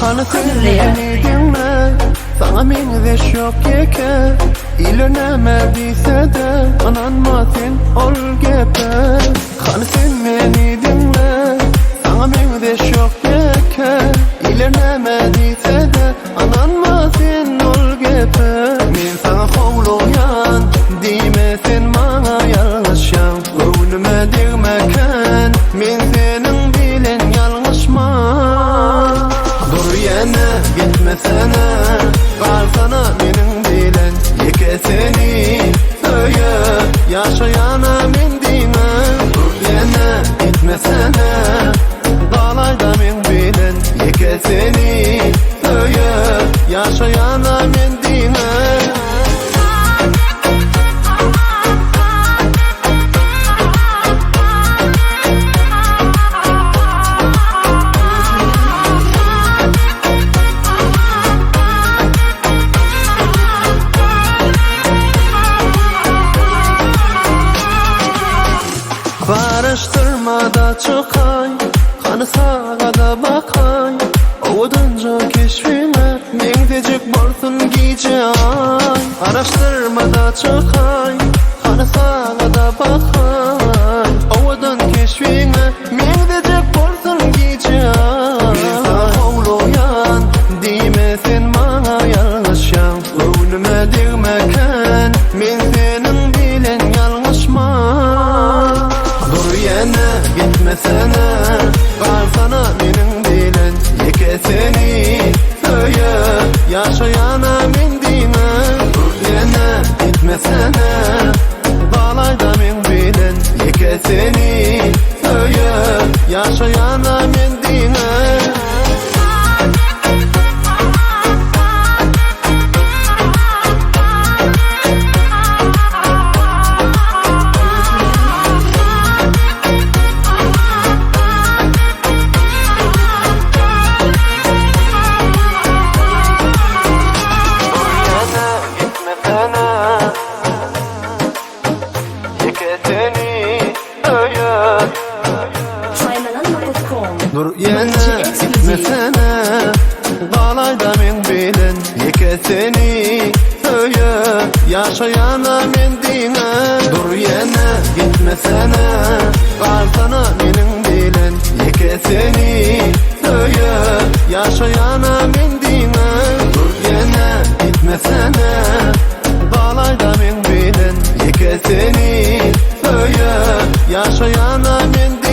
Hani sen beni dinle, sana mengde şok yeke. İlerleme dese de ananma sen ol gepe. Hani sen beni dinle, sana mengde şok yeke. İlerleme dese de ananma sen ol gepe. Men sana hovloyan, dime sen bana yanlışan. Önüme dirmeken, men senin bilen yanlışman. Dur yana gitmesene, kalsana benim bilen. Yeke seni öye, yaşayana men dine. Dur yana gitmesene, kalayda men bilen. Yeke seni öye, yaşayana men dine. Barıştırmada çıkay, kanı sağa da bakay. Oğudunca keşfime, mengdecik bolsun gece ay. Araştırmada çıkay, kanı sağa da bakay. Oğudun keşfime, mengdecik bolsun gece ay. Men sana hovloyan, dime sen bana yanlışan. Önüme dirmeken, men senin bilen yanlışman. Dur yana gitmesene, kalsana benim bilen. Yeke seni öye, yaşayana men dine. Dur yana gitmesene, kalayda men bilen. Yeke seni öye, yaşayana men dine. Dur yana gitmesene, kalayda men bilen. Yeke seni öye, yaşayana men dine. Dur yana gitmesene, kalsana benim bilen. Yeke seni öye, yaşayana men dine. Dur yana gitmesene, kalayda men bilen. Yeke seni öye, yaşayana men dine.